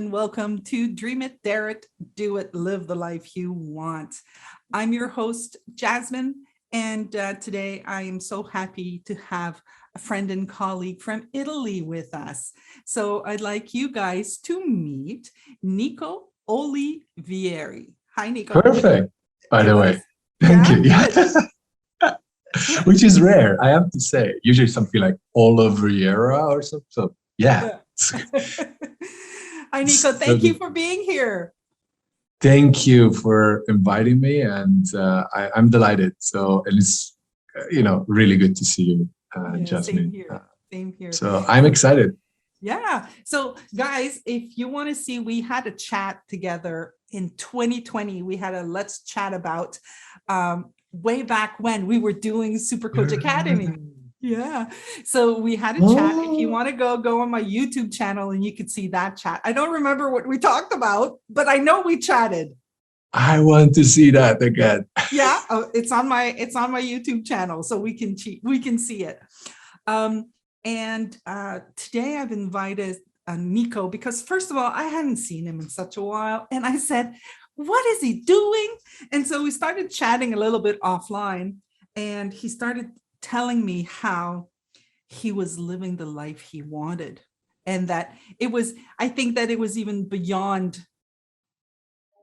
and welcome to Dream It, Dare It, Do It, Live the Life You Want. I'm your host, Jasmine, and today I am so happy to have a friend and colleague from Italy with us. So I'd like you guys to meet Nico Olivieri. Hi, Nico. Perfect, by the way. Yes. Thank you. Yeah, good. Which is rare, I have to say. Usually something like Oliviera or something. So yeah. Yeah. Hi, Nico. So Thank you for being here. thank you for inviting me, and I'm delighted. So and it's really good to see you, Yeah, same Jasmine. here. Same here. So I'm excited. Yeah. So, guys, if you want to see, we had a chat together in 2020. We had a let's chat about way back when we were doing Super Coach Academy. Yeah. So we had a chat. If you Oh, want to go on my YouTube channel and you could see that chat. I don't remember what we talked about, but I know we chatted. I want to see that again. Yeah, it's on my YouTube channel, so we can see it. And today I've invited Nico because first of all, I hadn't seen him in such a while, and I said, "What is he doing?" And so we started chatting a little bit offline, and he started telling me how he was living the life he wanted, and that it was. I think that it was even beyond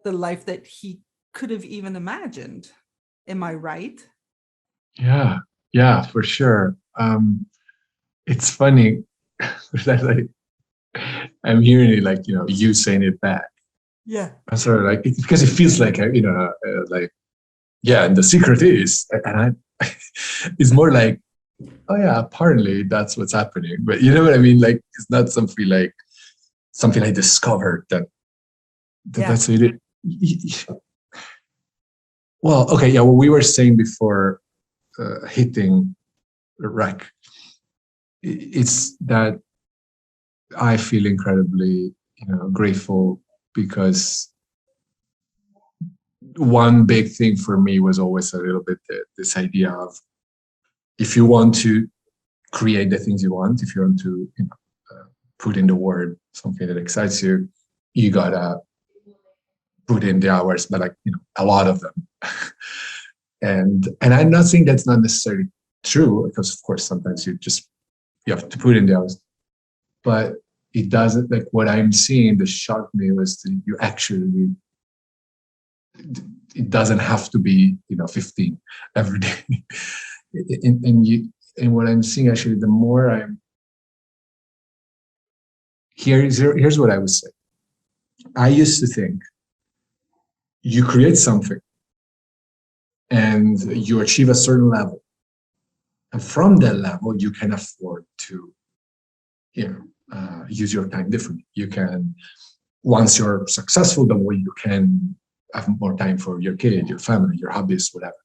the life that he could have even imagined. Am I right? Yeah, for sure. It's funny that I'm hearing it like you saying it back. Yeah. I'm sorry, like because it feels like like yeah, and the secret is, and I, it's more like, oh yeah, apparently that's what's happening. But you know what I mean? Like it's not something I discovered Yeah. that's it. Well, okay, yeah. What we were saying before hitting rec, it's that I feel incredibly grateful because one big thing for me was always a little bit this idea of if you want to create the things you want, if you want to put in the word something that excites you, you gotta put in the hours, but like a lot of them. and I'm not saying that's not necessarily true, because of course sometimes you have to put in the hours, but it doesn't, like what I'm seeing that shocked me was that you actually, it doesn't have to be 15 every day. And what I'm seeing, actually, the more I'm here's what I would say. I used to think you create something and you achieve a certain level, and from that level you can afford to use your time differently. You can, once you're successful, the way you can have more time for your kid, your family, your hobbies, whatever.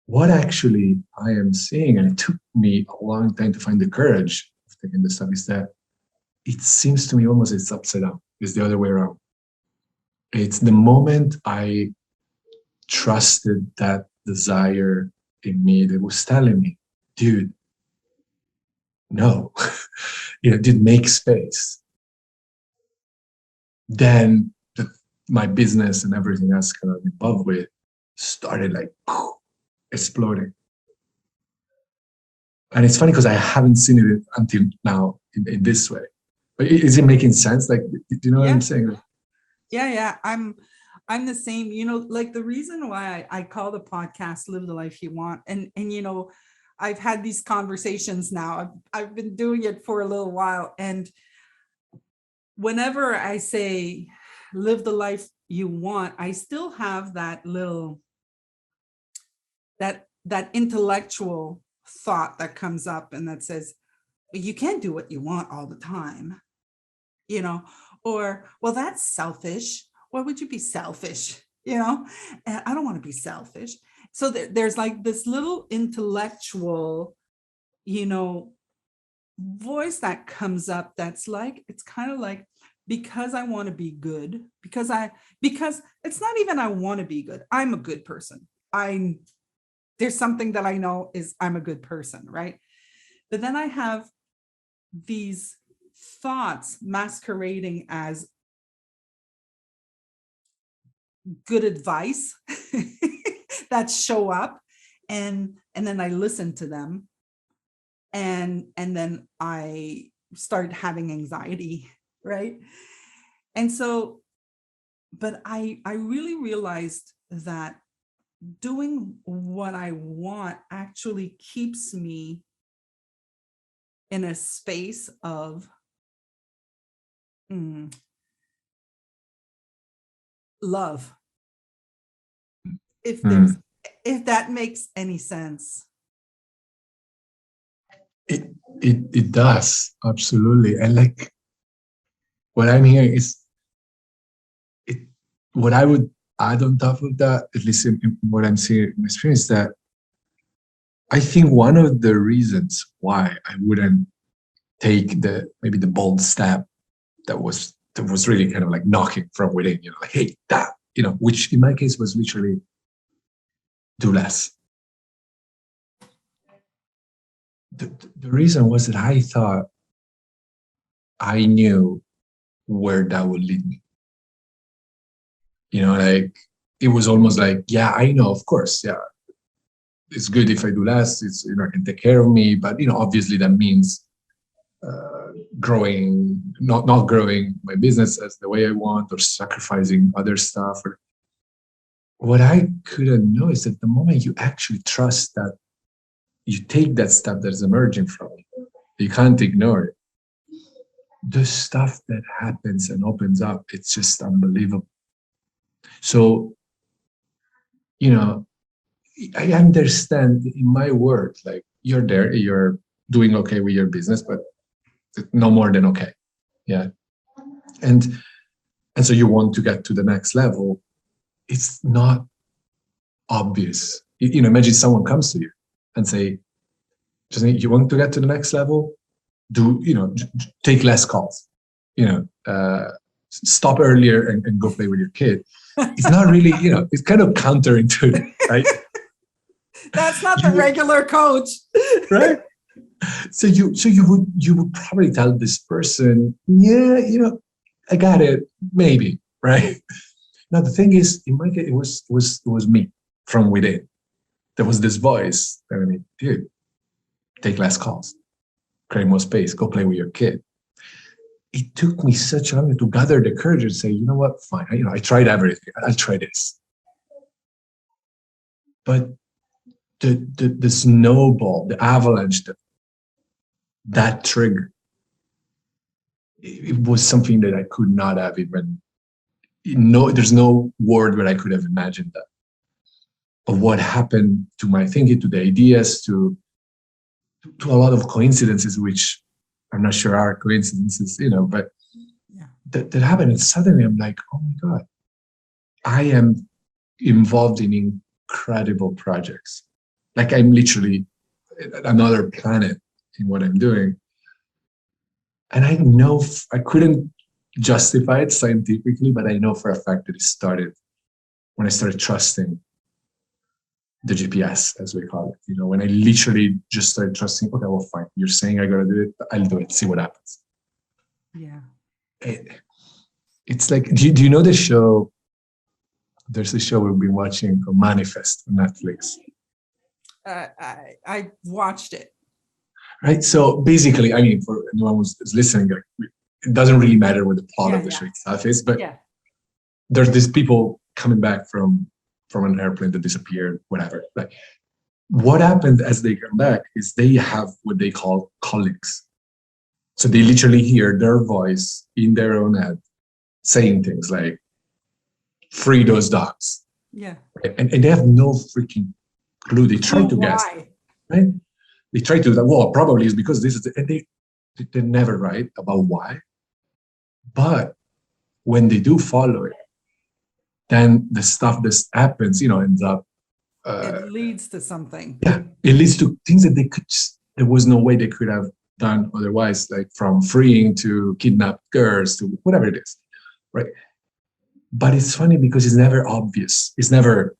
What actually I am seeing, and it took me a long time to find the courage of taking this stuff, is that it seems to me almost it's upside down. It's the other way around. It's the moment I trusted that desire in me that was telling me, dude, no, dude, make space. Then my business and everything else kind of involved with started like exploding. And it's funny because I haven't seen it until now in this way. But is it making sense? Like, do you know what I'm Yeah. saying? Yeah. I'm the same, like the reason why I call the podcast Live the Life You Want. And I've had these conversations now. I've been doing it for a little while. And whenever I say live the life you want, I still have that little, that intellectual thought that comes up and that says, you can't do what you want all the time, or, well, that's selfish. Why would you be selfish? And I don't want to be selfish. So there's like this little intellectual, voice that comes up that's like, it's kind of like, because I want to be good, because it's not even I want to be good. I'm a good person. There's something that I know is I'm a good person, right? But then I have these thoughts masquerading as good advice that show up, and then I listen to them, and then I start having anxiety, right? And so, but I really realized that doing what I want actually keeps me in a space of love, if there's Mm. if that makes any sense. It does, absolutely. And like what I'm hearing is it, what I would add on top of that, at least in what I'm seeing in my experience, that I think one of the reasons why I wouldn't take maybe the bold step that was really kind of like knocking from within, like, hey, that, which in my case was literally do less. The reason was that I thought I knew where that would lead me. Like it was almost like, yeah, I know, of course, yeah, it's good if I do less. It's, I can take care of me, but obviously that means growing, not growing my business as the way I want, or sacrificing other stuff. Or what I couldn't know is that the moment you actually trust that you take that step that's emerging from you, you can't ignore it. The stuff that happens and opens up, it's just unbelievable. So, I understand in my work, like you're there, you're doing okay with your business, but no more than okay. Yeah. And so you want to get to the next level. It's not obvious. Imagine someone comes to you and say, just you want to get to the next level? Take less calls, stop earlier and go play with your kid. It's not really, it's kind of counterintuitive, right? That's not the regular coach. Right? So you would probably tell this person, yeah, I got it, maybe, right? Now the thing is, in my case, it was me from within. There was this voice. I mean, dude, take less calls, create more space, go play with your kid. It took me such long to gather the courage and say, you know what, fine. I tried everything. I'll try this. But the snowball, the avalanche, that trigger, it was something that I could not have even. There's no word where I could have imagined that. But what happened to my thinking, to the ideas, to a lot of coincidences, which I'm not sure are coincidences, but yeah, that happened. And suddenly I'm like, oh my God, I am involved in incredible projects. Like I'm literally another planet in what I'm doing. And I know I couldn't justify it scientifically, but I know for a fact that it started when I started trusting the GPS, as we call it. When I literally just started trusting, okay, well, fine. You're saying I gotta do it. I'll do it. See what happens. Yeah. It's like, do you know the show? There's a show we've been watching called Manifest on Netflix. I watched it. Right. So basically, I mean, for anyone who's listening, it doesn't really matter what the plot of the show itself is, but there's these people coming back from an airplane that disappeared, whatever. Like, what happened as they come back is they have what they call callings. So they literally hear their voice in their own head saying things like, free those dogs. Yeah. Right? And they have no freaking clue. They try to guess. Right? They try to, well, probably it's because this is, and they're never right about why. But when they do follow it, then the stuff that happens, ends up. It leads to something. Yeah, it leads to things that there was no way they could have done otherwise, like from freeing to kidnapped girls to whatever it is, right? But it's funny because it's never obvious. It's never,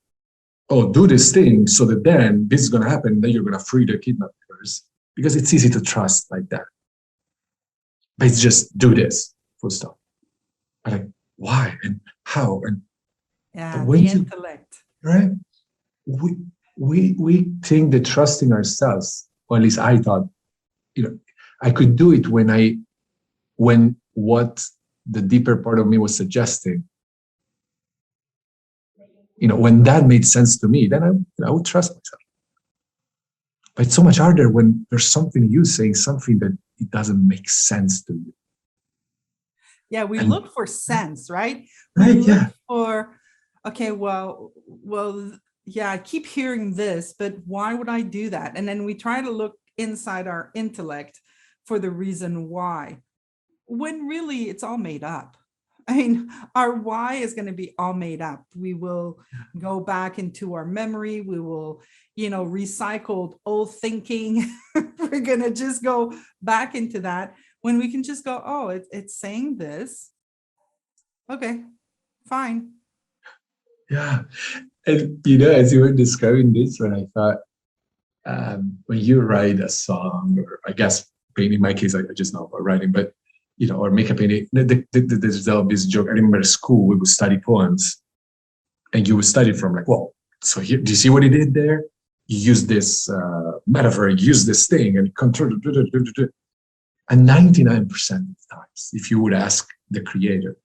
oh, do this thing so that then this is going to happen, then you're going to free the kidnapped girls, because it's easy to trust like that. but it's just do this, full stop. I'm like, why and how? And but Yeah, when the you, intellect. right, we we think that trusting ourselves, or at least I thought, I could do it when what the deeper part of me was suggesting, when that made sense to me, then I would trust myself. But it's so much harder when there's something you saying something that it doesn't make sense to you. Yeah, we And look for sense, right? We right, look yeah, for, okay, well, yeah, I keep hearing this, but why would I do that? And then we try to look inside our intellect for the reason why, when really it's all made up. I mean, our why is going to be all made up. We will go back into our memory. We will, recycled old thinking. We're going to just go back into that when we can just go, oh, it's saying this. Okay, fine. yeah. And as you were describing this, when I thought, when you write a song, or I guess painting, in my case, I just know about writing, but or make a painting. There's this joke. I remember at school we would study poems, and you would study from like, well, so here, do you see what he did there? You use this metaphor, you use this thing, and control. And 99% of the times, if you would ask the creator,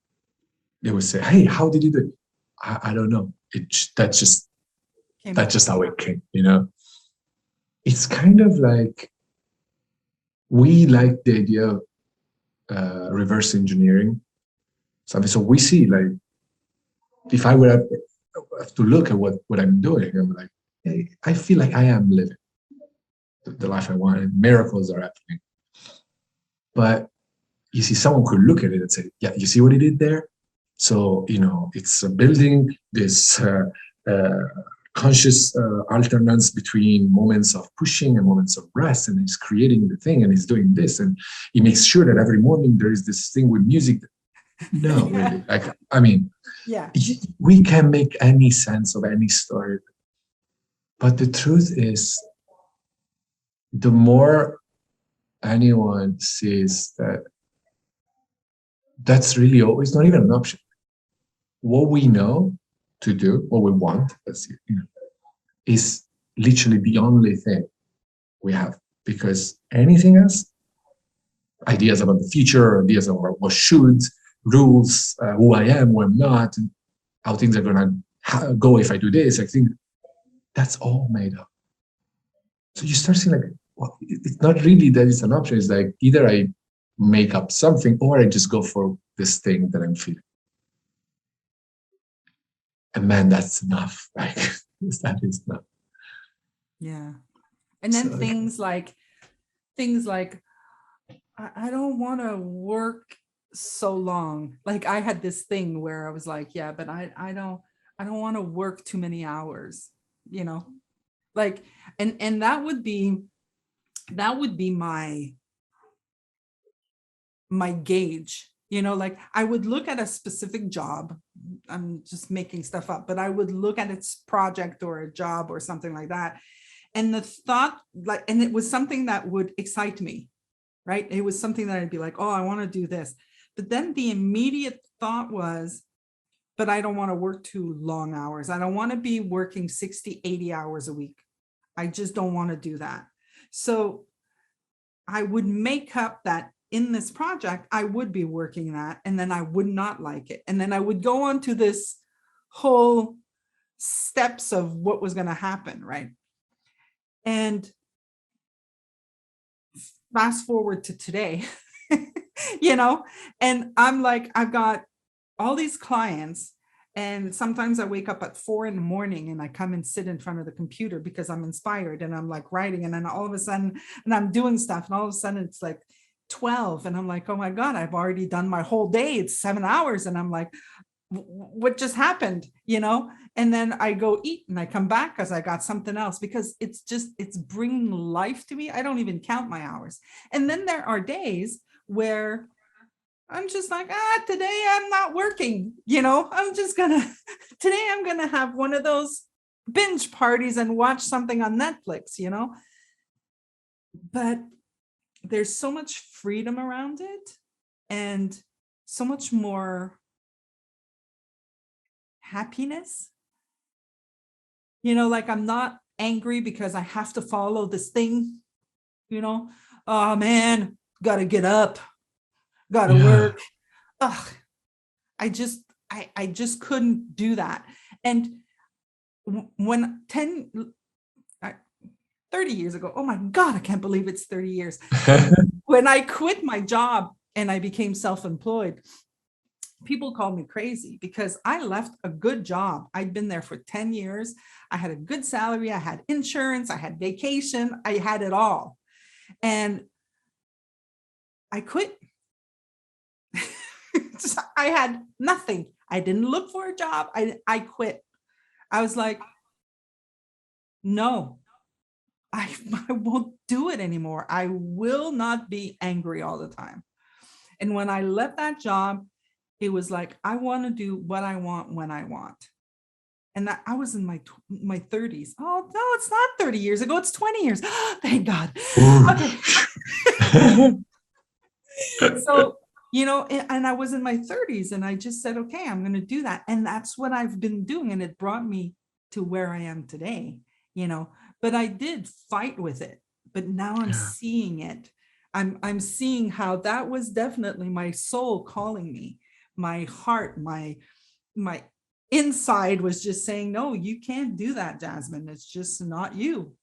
they would say, "Hey, how did you do it?" I don't know. Came That's up. just how it came. It's kind of like we like the idea of reverse engineering something. So we see, like, if I would have to look at what I'm doing, I'm like, hey, I feel like I am living the life I want, and miracles are happening. But you see, someone could look at it and say, yeah, you see what he did there? So, it's building this conscious alternance between moments of pushing and moments of rest, and he's creating the thing, and he's doing this, and he makes sure that every morning there is this thing with music. No, Yeah. really. Like, I mean, Yeah. we can make any sense of any story, but the truth is, the more anyone sees that that's really always not even an option. What we know to do, what we want, is literally the only thing we have. Because anything else, ideas about the future, ideas about what should, rules, who I am, who I'm not, and how things are going to go if I do this, I think that's all made up. So you start seeing, like, well, it's not really that it's an option. It's like either I make up something or I just go for this thing that I'm feeling. And man, that's enough. Like, that is enough. Yeah. And then So, things like I don't want to work so long. Like I had this thing where I was like, yeah, but I don't want to work too many hours, you know? Like, and that would be my gauge, like I would look at a specific job. I'm just making stuff up, but I would look at its project or a job or something like that. And the thought, like, and it was something that would excite me, right? It was something that I'd be like, oh, I want to do this. But then the immediate thought was, but I don't want to work too long hours. I don't want to be working 60, 80 hours a week. I just don't want to do that. So I would make up that in this project, I would be working that, and then I would not like it. And then I would go on to this whole steps of what was going to happen, right? And fast forward to today, and I'm like, I've got all these clients, and sometimes I wake up at 4 a.m. and I come and sit in front of the computer because I'm inspired and I'm like writing, and then all of a sudden, and I'm doing stuff, and all of a sudden it's like 12, and I'm like, oh my God, I've already done my whole day. It's 7 hours. And I'm like, what just happened? And then I go eat and I come back because I got something else, because it's bringing life to me. I don't even count my hours. And then there are days where I'm just like, today I'm not working, I'm just today I'm gonna have one of those binge parties and watch something on Netflix, but there's so much freedom around it and so much more happiness. Like I'm not angry because I have to follow this thing, oh man, gotta get up, gotta Yeah. work. Ugh, I just couldn't do that. And when 30 years ago, oh my God, I can't believe it's 30 years. When I quit my job and I became self-employed, people called me crazy because I left a good job. I'd been there for 10 years. I had a good salary. I had insurance. I had vacation. I had it all. And I quit. I had nothing. I didn't look for a job. I quit. I was like, no, I won't do it anymore. I will not be angry all the time. And when I left that job, it was like, I want to do what I want when I want. And that I was in my 30s. Oh, no, it's not 30 years ago. It's 20 years. Thank God. Okay. So, and I was in my 30s and I just said, okay, I'm going to do that. And that's what I've been doing. And it brought me to where I am today, but I did fight with it, but now I'm Yeah. seeing it. I'm seeing how that was definitely my soul calling me, my heart, my inside was just saying, no, you can't do that, Jasmine. It's just not you.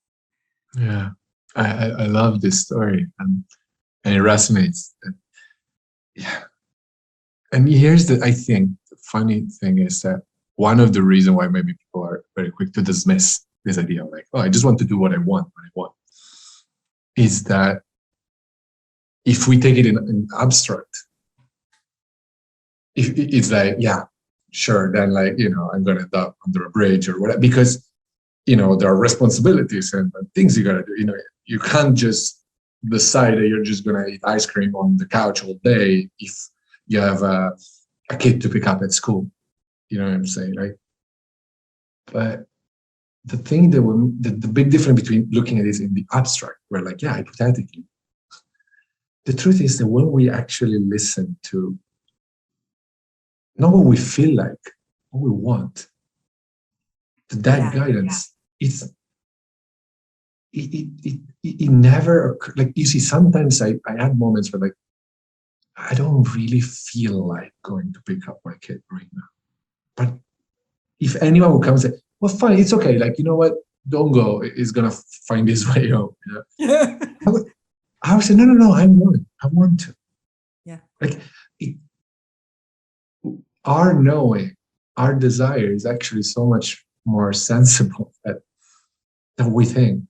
Yeah. I love this story, and it resonates. Yeah. And here's I think the funny thing is that one of the reasons why maybe people are very quick to dismiss this idea of like, oh, I just want to do what I want when I want, is that if we take it in abstract, if it's like, yeah, sure, then like, I'm going to end up under a bridge or whatever, because, there are responsibilities and things you got to do. You can't just decide that you're just going to eat ice cream on the couch all day if you have a kid to pick up at school. You know what I'm saying, right? But the thing that the big difference between looking at this in the abstract, where like, yeah, hypothetically, the truth is that when we actually listen to not what we feel like, what we want, to that guidance, it never occurred. Like, you see, sometimes I had moments where like, I don't really feel like going to pick up my kid right now. But if anyone would come and say, well, fine, it's okay. Like, you know what? Don't go. It's going to find his way home. Yeah. I would say, no, I want to. Yeah. Like, our knowing, our desire is actually so much more sensible than we think,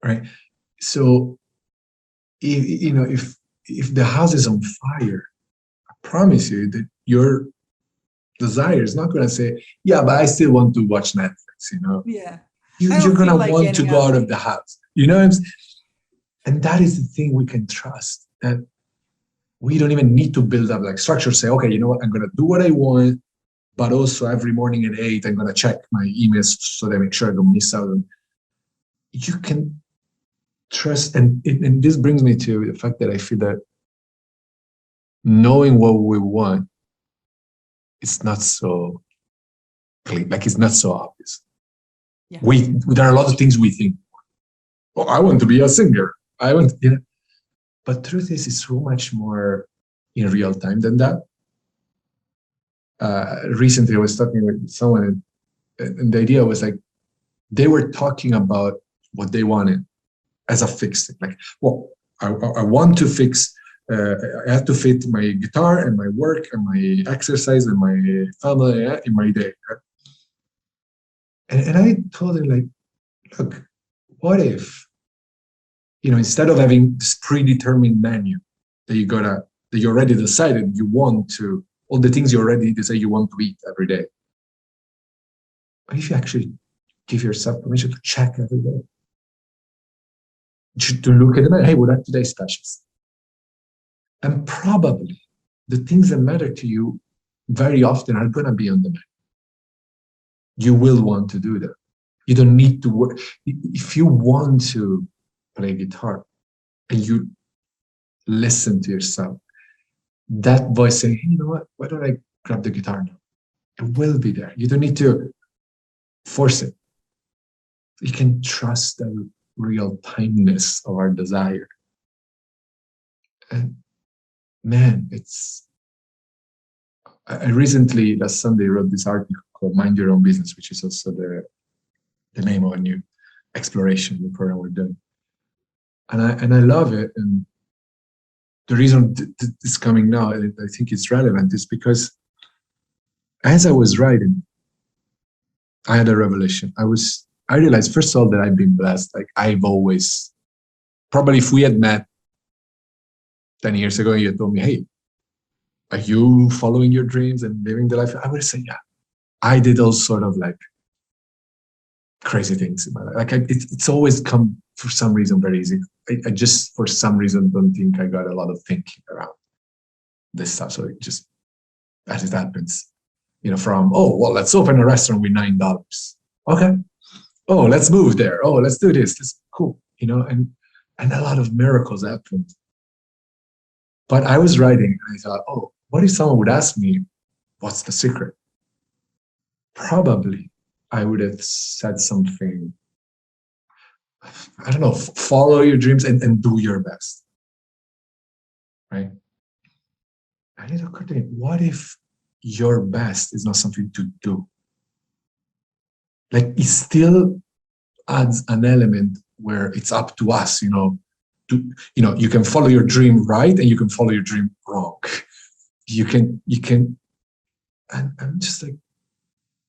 right? So, if the house is on fire, I promise you that your desire is not going to say, yeah, but I still want to watch Netflix, Yeah. You're going to want to go out of the house, and that is the thing we can trust, that we don't even need to build up like structure, say, okay, you know what, I'm going to do what I want, but also every morning at 8, I'm going to check my emails so that I make sure I don't miss out on. You can trust, and this brings me to the fact that I feel that knowing what we want, it's not so clear, like it's not so obvious. Yeah. There are a lot of things we think, oh, I want to be a singer. I want, but truth is, it's so much more in real time than that. Recently, I was talking with someone, and the idea was like, they were talking about what they wanted as a fixed thing. Like, well, I want to fix, I have to fit my guitar and my work and my exercise and my family in my day. And I told him, like, look, what if, instead of having this predetermined menu that you already decided you want to, all the things you already decide you want to eat every day, what if you actually give yourself permission to check every day? To look at the menu, hey, what are today's specials? And probably the things that matter to you very often are going to be on the menu. You will want to do that. You don't need to work. If you want to play guitar and you listen to yourself. That voice saying, hey, you know what? Why don't I grab the guitar now? It will be there. You don't need to force it. You can trust the real timeless of our desire. And man, I recently, last Sunday, wrote this article called Mind Your Own Business, which is also the name of a new exploration, the program we're doing. And I love it. And the reason it's coming now, and I think it's relevant, is because as I was writing, I had a revelation. I realized, first of all, that I've been blessed. Like I've always, probably if we had met 10 years ago, you had told me, hey, are you following your dreams and living the life? I would say, yeah. I did all sort of like crazy things in my life. Like it's always come for some reason very easy. I just, for some reason, don't think I got a lot of thinking around this stuff. So it just, as it happens, you know, from, oh, well, let's open a restaurant with $9. Okay. Oh, let's move there. Oh, let's do this. This cool. You know, and a lot of miracles happened. But I was writing and I thought, oh, what if someone would ask me, what's the secret? Probably I would have said something, I don't know, follow your dreams and do your best. Right? And it occurred to me, what if your best is not something to do? Like it still adds an element where it's up to us, you know, you can follow your dream right and you can follow your dream wrong. You can, and I'm just like,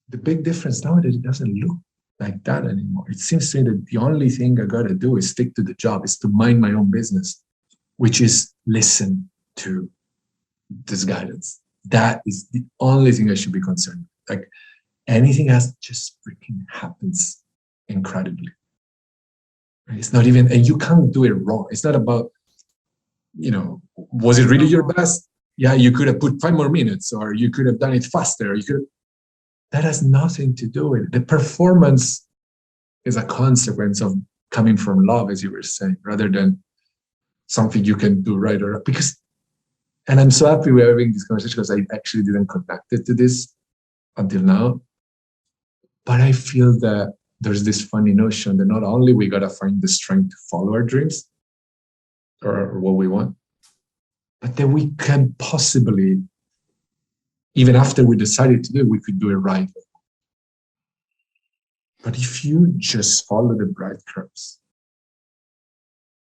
the big difference nowadays, it doesn't look like that anymore. It seems to me that the only thing I gotta do is stick to the job, is to mind my own business, which is listen to this guidance. That is the only thing I should be concerned with. Like anything else just freaking happens incredibly. It's not even, and you can't do it wrong. It's not about, you know, was it really your best? Yeah, you could have put 5 more minutes, or you could have done it faster. You could. That has nothing to do with it. The performance is a consequence of coming from love, as you were saying, rather than something you can do right or wrong. Because, and I'm so happy we're having this conversation because I actually didn't connect it to this until now. But I feel that there's this funny notion that not only we gotta find the strength to follow our dreams or what we want, but that we can possibly, even after we decided to do it, we could do it right. But if you just follow the breadcrumbs,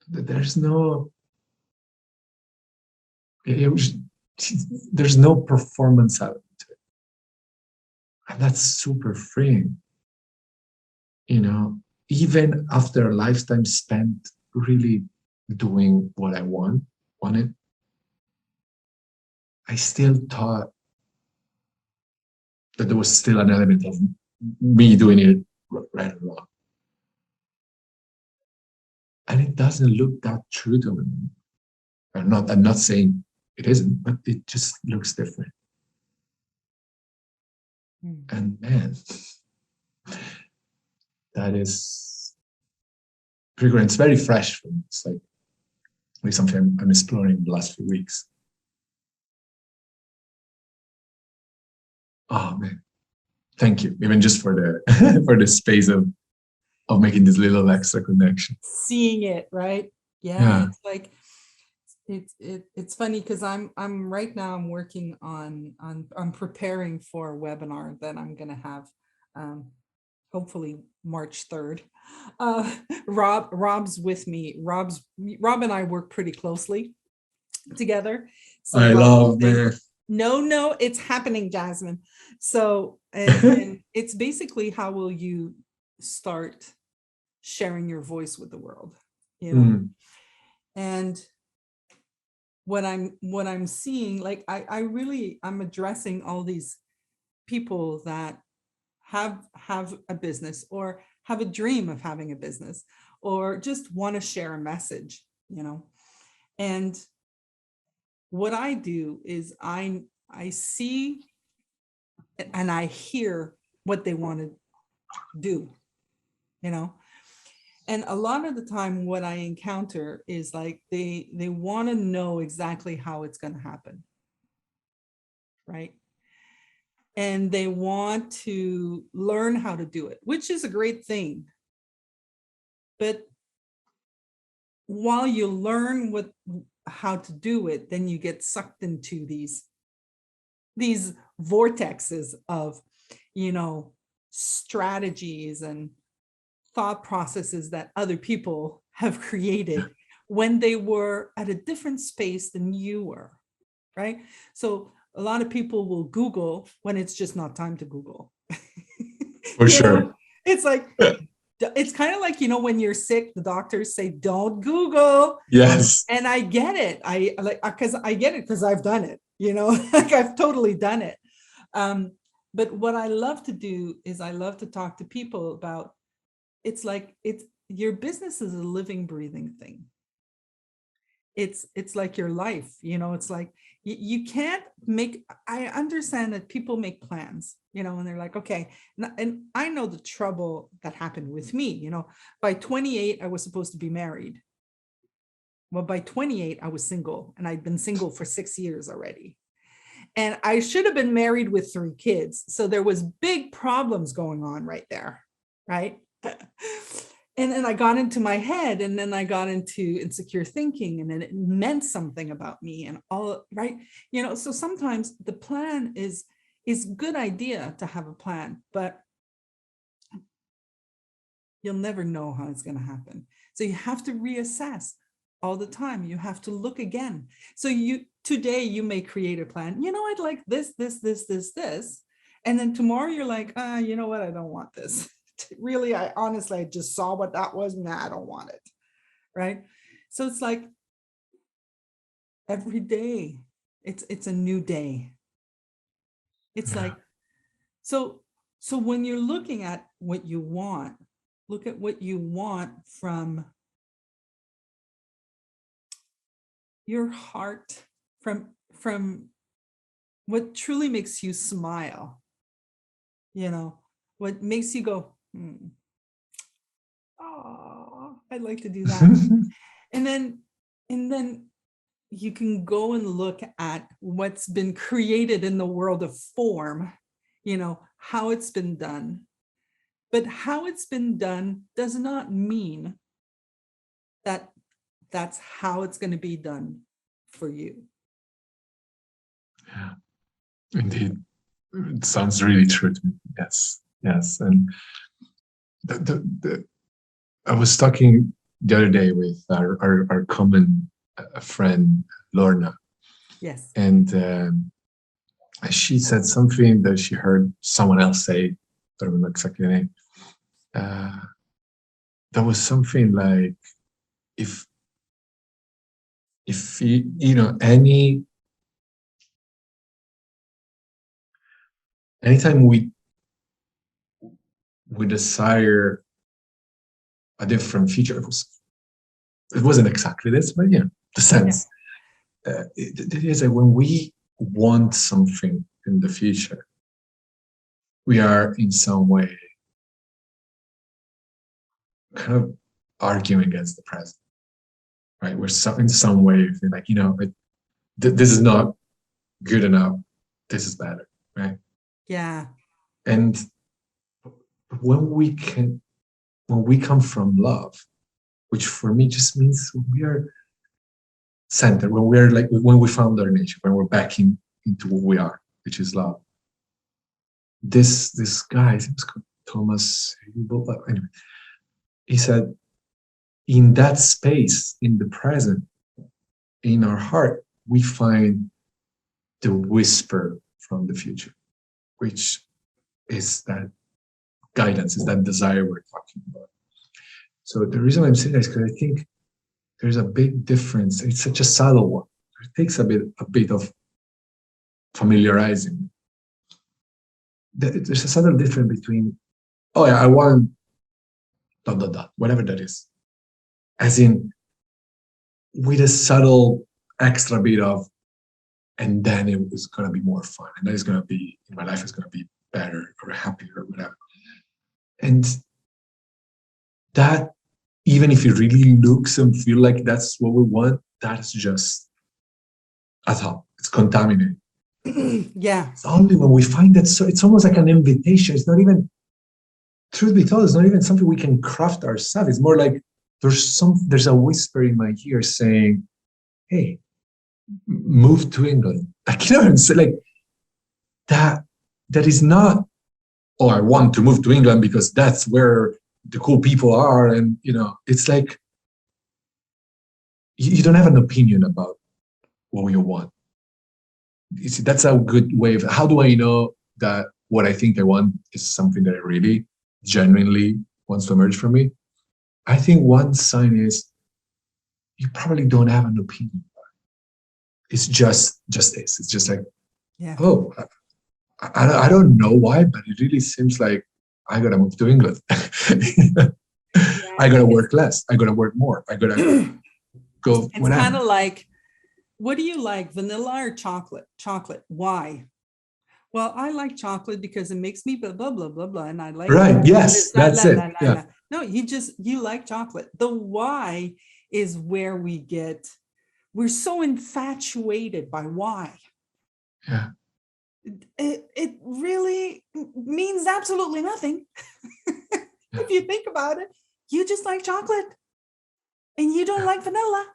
there's no performance element to it. And that's super freeing. You know, even after a lifetime spent really doing what I wanted, I still thought that there was still an element of me doing it right or wrong. And it doesn't look that true to me. I'm not saying it isn't, but it just looks different. And man, that is pretty great. It's very fresh for me. It's like something I'm exploring the last few weeks. Oh man, thank you. Even just for the for the space of making this little extra connection. Seeing it, right? Yeah. It's like it's funny because I'm right now I'm working on I'm preparing for a webinar that I'm gonna have hopefully March 3rd. Rob's with me. Rob and I work pretty closely together. So I love that. No, it's happening, Jasmine. So and it's basically how will you start sharing your voice with the world, you know? And what I'm seeing, like I'm addressing all these people that have a business or have a dream of having a business or just want to share a message, you know. And what I do is I see and I hear what they want to do, you know. And a lot of the time what I encounter is like they want to know exactly how it's going to happen, right? And they want to learn how to do it, which is a great thing. But while you learn how to do it, then you get sucked into these vortexes of, strategies and thought processes that other people have created when they were at a different space than you were, right? So a lot of people will Google when it's just not time to Google. For sure. It's like, it's kind of like, when you're sick, the doctors say, don't Google. Yes. And I get it. I get it because I've done it, like I've totally done it. But what I love to do is I love to talk to people about, it's like, your business is a living, breathing thing. It's like your life, it's like you can't I understand that people make plans, and they're like, okay, and I know the trouble that happened with me, by 28, I was supposed to be married. Well, by 28, I was single, and I'd been single for 6 years already. And I should have been married with 3 kids. So there was big problems going on right there, right? And then I got into my head, and then I got into insecure thinking, and then it meant something about me and all, right? So sometimes the plan is good idea to have a plan, but you'll never know how it's going to happen. So you have to reassess all the time. You have to look again. So today you may create a plan. I'd like this. And then tomorrow you're like, you know what? I don't want this. Really, I just saw what that was. Nah, I don't want it. Right. So it's like every day it's a new day. It's like, so when you're looking at what you want, look at what you want from your heart, from what truly makes you smile, what makes you go, oh, I'd like to do that. and then you can go and look at what's been created in the world of form, how it's been done. But how it's been done does not mean that that's how it's going to be done for you. Yeah, indeed. It sounds really true to me. Yes. And I was talking the other day with our common friend, Lorna. Yes. And she said something that she heard someone else say, I don't remember exactly the name. That was something like, if anytime we desire a different feature, it wasn't exactly this, but the sense. Yeah. It is like when we want something in the future, we are in some way kind of arguing against the present, right? We're in some way like, this is not good enough. This is better, right? Yeah. And when we come from love, which for me just means we are centered, when we found our nature, when we're back into what we are, which is love. This guy, it was called Thomas, anyway, he said, in that space, in the present, in our heart, we find the whisper from the future, which is that guidance, is that desire we're talking about. So the reason I'm saying that is because I think there's a big difference. It's such a subtle one. It takes a bit of familiarizing. There's a subtle difference between, oh yeah, I want ... whatever that is. As in, with a subtle extra bit of, and then it was going to be more fun, and then it's going to be, my life is going to be better or happier or whatever. And that even if it really looks and feel like that's what we want, that's just a thought. It's contaminated. Yeah. It's only when we find that, so it's almost like an invitation. It's not even, truth be told, it's not even something we can craft ourselves. It's more like there's a whisper in my ear saying, hey, move to England. Like, you know what I'm saying? Like that is not, oh, I want to move to England because that's where the cool people are. And, it's like, you don't have an opinion about what you want. You see, that's a good way of, how do I know that what I think I want is something that I really genuinely wants to emerge from me? I think one sign is you probably don't have an opinion. It's just this. It's just like, Yeah. oh, I don't know why, but it really seems like I gotta move to England. I gotta work less. I gotta work more. I gotta go. It's kind of like, what do you like, vanilla or chocolate? Chocolate. Why? Well, I like chocolate because it makes me blah, blah, blah, blah, blah. And I like Right. Yes, that's it. Yeah. No, you like chocolate. The why is where we're so infatuated by why. Yeah. It really means absolutely nothing. If you think about it, you just like chocolate and you don't like vanilla.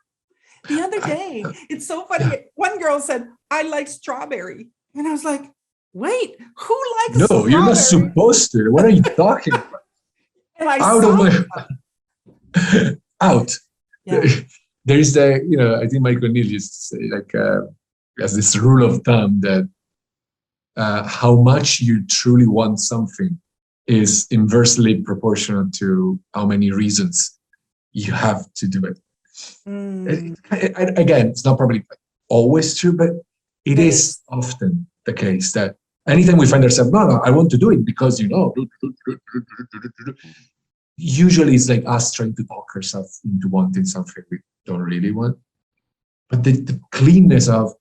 The other day, it's so funny. Yeah. One girl said, I like strawberry. And I was like, wait, who likes strawberry? No, you're not supposed to. What are you talking about? And I out of my out. Yeah. There's I think Michael Neal used to say, like, as this rule of thumb that how much you truly want something is inversely proportional to how many reasons you have to do it. Again, it's not probably always true, but it is often the case that anytime we find ourselves, no, I want to do it because, usually it's like us trying to talk ourselves into wanting something we don't really want. But the cleanness of,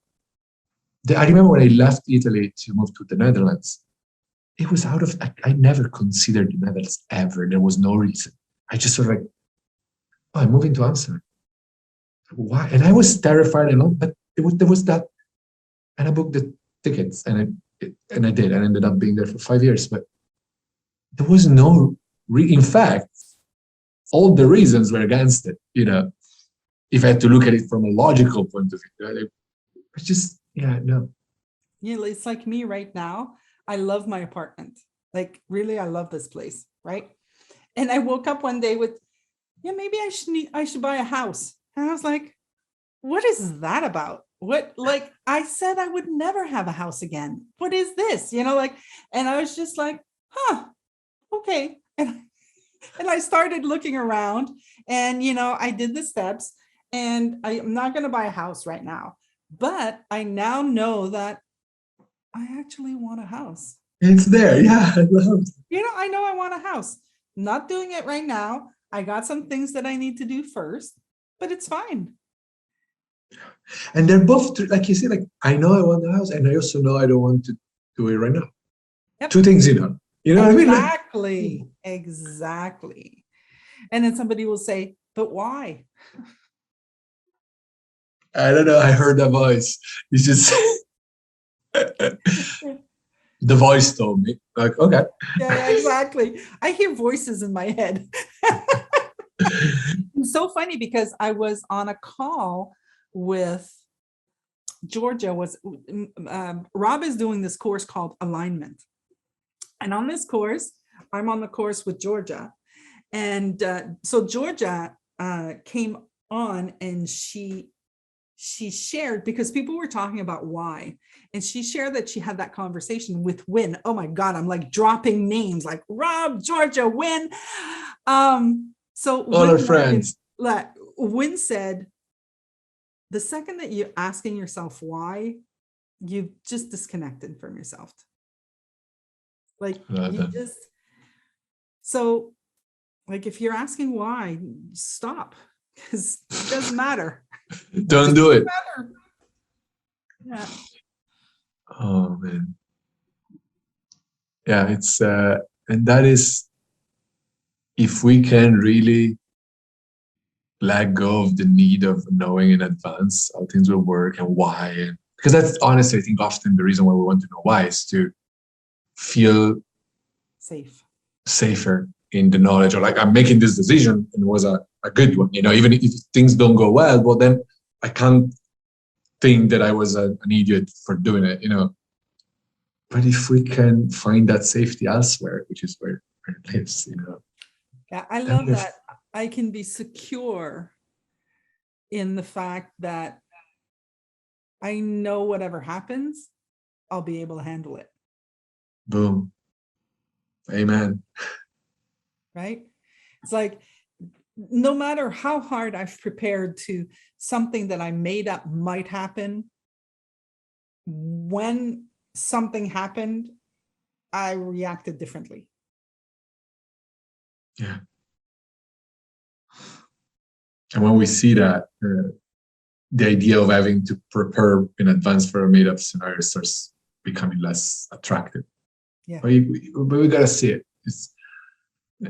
I remember when I left Italy to move to the Netherlands, it was I never considered the Netherlands ever. There was no reason. I just sort of like, oh, I'm moving to Amsterdam. Why? And I was terrified and all, but there was that, and I booked the tickets and I did. I ended up being there for 5 years, but there was no, in fact, all the reasons were against it, if I had to look at it from a logical point of view. It's just, no. It's like me right now. I love my apartment. Like, really, I love this place, right? And I woke up one day with, maybe I should buy a house. And I was like, what is that about? What, like, I said I would never have a house again. What is this? And I was just like, okay. And I started looking around and, I did the steps, and I'm not going to buy a house right now, but I now know that I actually want a house. It's there. Yeah. I love it. I know I want a house. Not doing it right now. I got some things that I need to do first, but it's fine. And they're both, like you say, like, I know I want the house, and I also know I don't want to do it right now. Yep. Two things, you know what I mean? Exactly. Exactly. And then somebody will say, but why? I don't know. I heard that voice. It's just the voice told me, like, okay. Yeah, exactly. I hear voices in my head. It's so funny because I was on a call with Georgia. Rob is doing this course called Alignment. And on this course, I'm on the course with Georgia. And so Georgia came on, and she shared, because people were talking about why, and she shared that she had that conversation with Wynn. Oh my God, I'm like dropping names like Rob, Georgia, Wynn. So all our friends. Wynn said, the second that you're asking yourself why, you've just disconnected from yourself. Like, so like, if you're asking why, stop, because it doesn't matter. Don't do it. Yeah. Oh man. Yeah, it's and that is, if we can really let go of the need of knowing in advance how things will work and why. And because that's honestly, I think often the reason why we want to know why is to feel safer in the knowledge, or like, I'm making this decision and it was a good one. Even if things don't go well then I can't think that I was an idiot for doing it. But if we can find that safety elsewhere, which is where it lives. Yeah, I love that. I can be secure in the fact that I know whatever happens, I'll be able to handle it. Boom. Amen. Right? It's like, no matter how hard I've prepared to something that I made up might happen, when something happened, I reacted differently. Yeah. And when we see that, the idea of having to prepare in advance for a made-up scenario starts becoming less attractive. Yeah. But we gotta see it.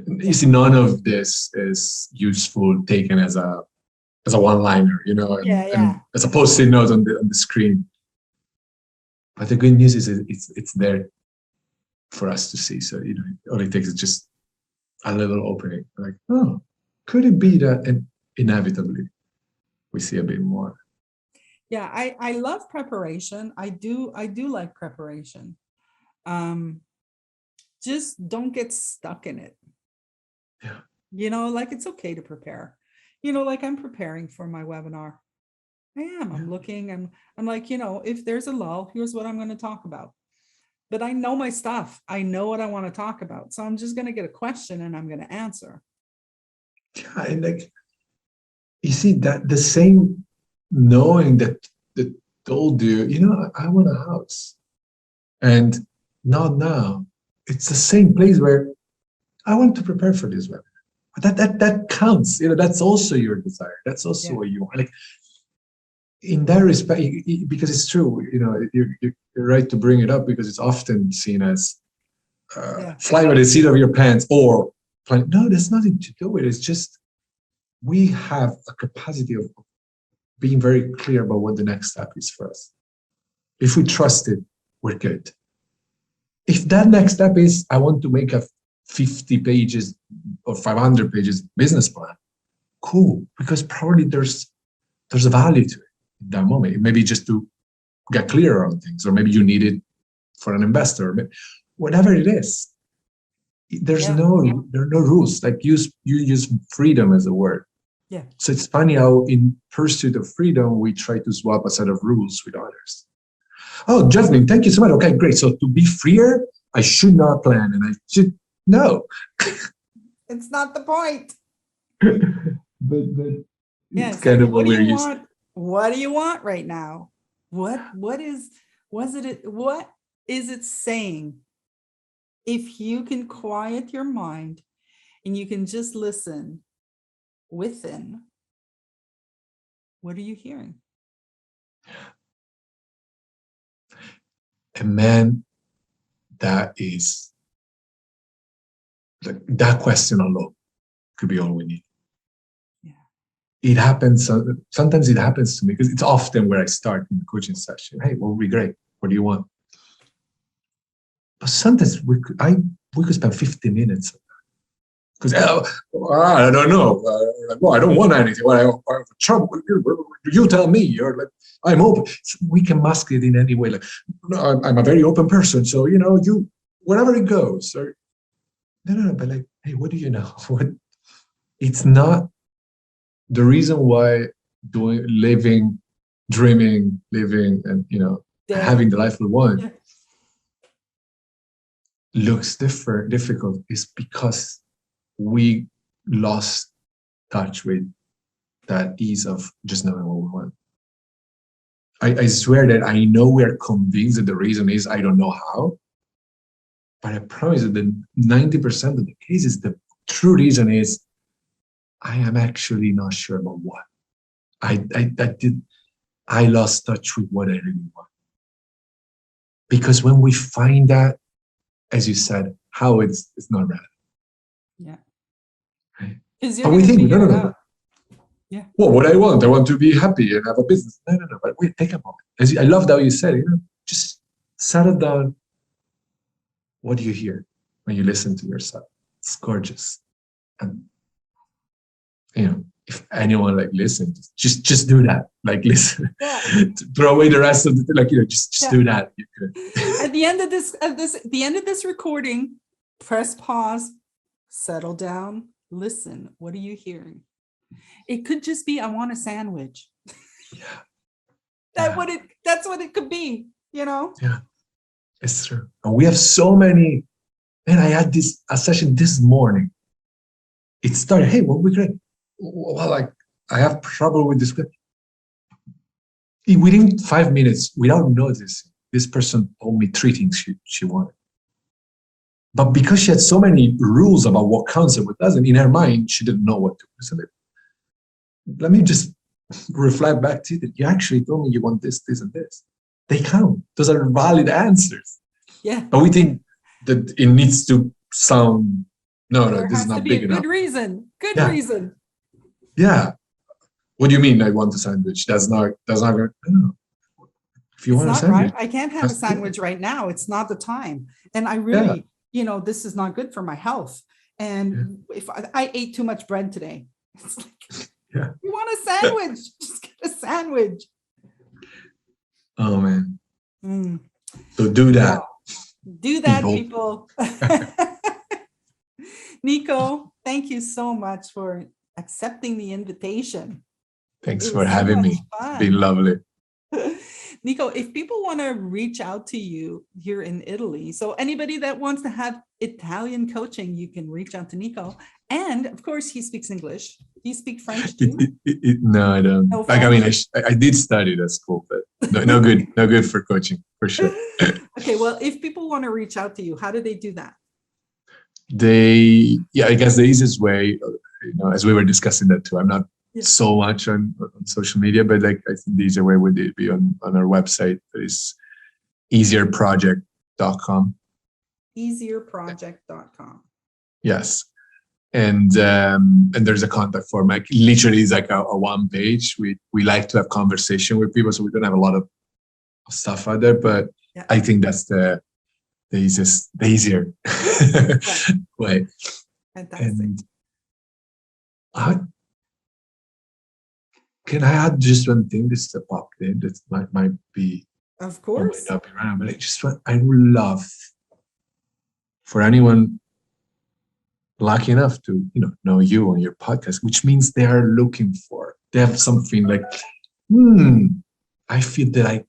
You see, none of this is useful taken as a one-liner, and as a post-it note on the screen. But the good news is it's there for us to see. So all it takes is just a little opening. Like, oh, could it be that? And inevitably, we see a bit more. Yeah, I love preparation. I do like preparation. Just don't get stuck in it. Yeah. Like, it's okay to prepare. Like, I'm preparing for my webinar. I'm looking, and I'm like, if there's a lull, here's what I'm going to talk about. But I know my stuff. I know what I want to talk about. So I'm just going to get a question and I'm going to answer. Yeah, and like, you see that the same knowing that told you, I want a house, and not now. It's the same place where I want to prepare for this webinar. That counts. That's also your desire. That's also what you want. Like, in that respect, because it's true. You're right to bring it up, because it's often seen as fly by the seat of your pants, or no, there's nothing to do with it. It's just we have a capacity of being very clear about what the next step is for us. If we trust it, we're good. If that next step is, I want to make a 50 pages or 500 pages business plan, cool, because probably there's a value to it in that moment. Maybe just to get clearer on things, or maybe you need it for an investor, whatever it is. There are no rules. Like, you use freedom as a word. Yeah. So it's funny how in pursuit of freedom, we try to swap a set of rules with others. Oh, Jasmine, thank you so much. Okay, great. So to be freer, I should not plan, and I should no. It's not the point. but it's kind of what we're used to. What do you want right now? What is it saying? If you can quiet your mind and you can just listen within, what are you hearing? A man that is like, that question alone could be all we need. Yeah. It happens. Sometimes it happens to me, because it's often where I start in the coaching session. Hey, what would be great? What do you want? But sometimes we could spend 50 minutes. Because I don't know. I don't want anything. You tell me. Or like, I'm open. We can mask it in any way. Like, no, I'm a very open person. So you wherever it goes. Or no. But like, hey, what do you know? It's not the reason why living, dreaming, living, and having the life we want looks difficult. Is because we lost touch with that ease of just knowing what we want. I swear that I know we are convinced that the reason is I don't know how, but I promise that the 90% of the cases, the true reason is I am actually not sure about what. I lost touch with what I really want. Because when we find that, as you said, how it's not relevant. Yeah. Right? Because we think, no. Yeah. Well, what I want to be happy and have a business. No, no, no. But wait, take a moment. I love how you said it. Just settle down. What do you hear when you listen to yourself? It's gorgeous. And if anyone like listens, just do that. Like listen, Yeah. throw away the rest of the just do that. You could. At the end of this recording, press pause, settle down, listen. What are you hearing? It could just be, I want a sandwich. Yeah. That's what it could be, Yeah, it's true. And we have so many. And I had a session this morning. It started, hey, what we great. Well, like I have trouble with this. Within 5 minutes, without noticing, this person told me 3 things she wanted. But because she had so many rules about what counts and what doesn't, in her mind, she didn't know what to do. Let me just reflect back to it. You actually told me you want this, this, and this. They count. Those are valid answers. Yeah. But we think that it needs to sound, no, this is not big enough. Good reason. Good Yeah. reason. Yeah. What do you mean I want a sandwich? That's not no. If you want a sandwich. Right. I can't have a sandwich right now. It's not the time. And I really, this is not good for my health. And if I ate too much bread today, it's like, you want a sandwich? Just get a sandwich. Oh man. So do that. Wow. Do that, people. Nico, thank you so much for accepting the invitation. Thanks for having me. It's been lovely. Nico, if people want to reach out to you here in Italy, so anybody that wants to have Italian coaching, you can reach out to Nico. And of course, he speaks English. Do you speak French too? No, I don't. No like, I mean, I did study at school, but no good for coaching, for sure. Okay, well, if people want to reach out to you, how do they do that? I guess the easiest way, as we were discussing that too, I'm not so much on social media, but like I think the easier way would be on our website. That is easierproject.com. Easierproject.com. Yes. And there's a contact form. Like literally it's like a one page. We like to have conversation with people, so we don't have a lot of stuff out there, but I think that's the easier way. Fantastic. And can I add just one thing? This is a pop in that might be, of course, might not be around, but I would love for anyone lucky enough to know you on your podcast, which means they have something like, I feel that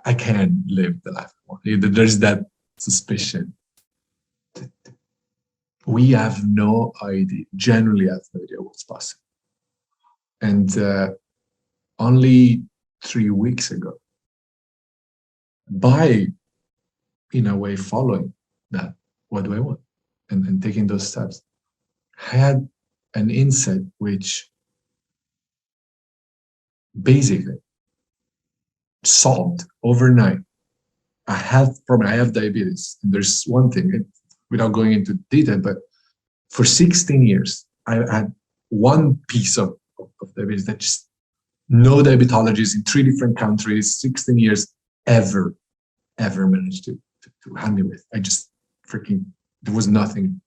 I can live the life I want. There's that suspicion. We have no idea, generally have no idea what's possible. And only 3 weeks ago, by, in a way, following that, what do I want? And taking those steps, I had an insight which basically solved overnight a health problem. I have diabetes, and there's one thing, without going into detail, but for 16 years, I had one piece of diabetes that just no diabetologists in 3 different countries, 16 years, ever managed to hand me with. I just there was nothing.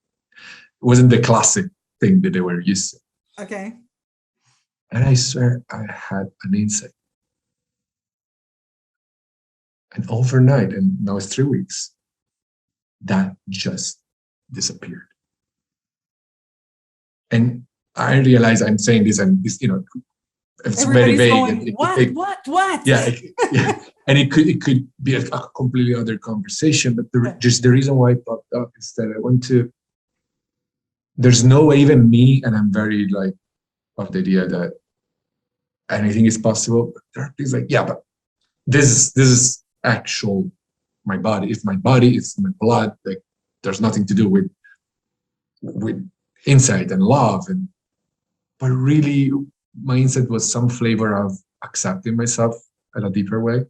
It wasn't the classic thing that they were used to. Okay. And I swear I had an insight. And overnight, and now it's 3 weeks, that just disappeared. And I realize I'm saying this, and this, it's very vague. Going, what? Yeah, and it could be a completely other conversation. But just the reason why I popped up is that I want to. There's no way, even me, and I'm very of the idea that anything is possible. But there are things like, but this is actual my body. It's my body. It's my blood. Like there's nothing to do with insight and love, but really my insight was some flavor of accepting myself in a deeper way.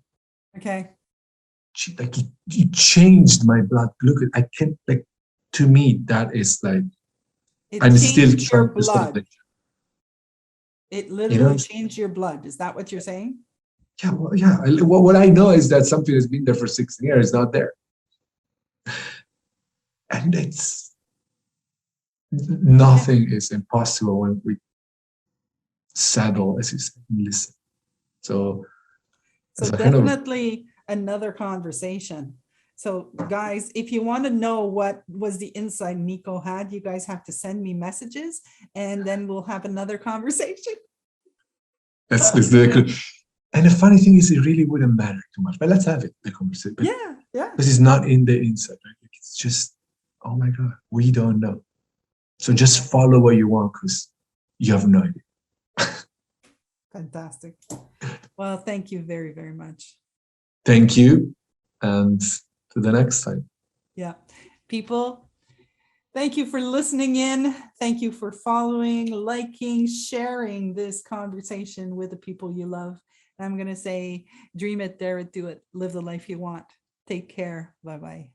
Okay. It changed my blood. Look, I can't, to me, that is I'm still trying to stop. It You literally know, changed your blood. Is that what you're saying? yeah, well, yeah. What I know is that something has been there for 16 years, not there. And it's nothing is impossible when we settle, as you said, and listen. So So as a kind of, definitely another conversation. So guys, if you want to know what was the insight Nico had, you guys have to send me messages and then we'll have another conversation. it's the, and the funny thing is, it really wouldn't matter too much, but let's have it, the conversation. But Yeah, yeah. because it's not in the inside, right? Like, it's just, oh my God, we don't know. So just follow what you want because you have no idea. Fantastic. Well, thank you very, very much. Thank you. And to the next time. Yeah. People, thank you for listening in. Thank you for following, liking, sharing this conversation with the people you love. And I'm going to say, dream it, dare it, do it, live the life you want. Take care. Bye-bye.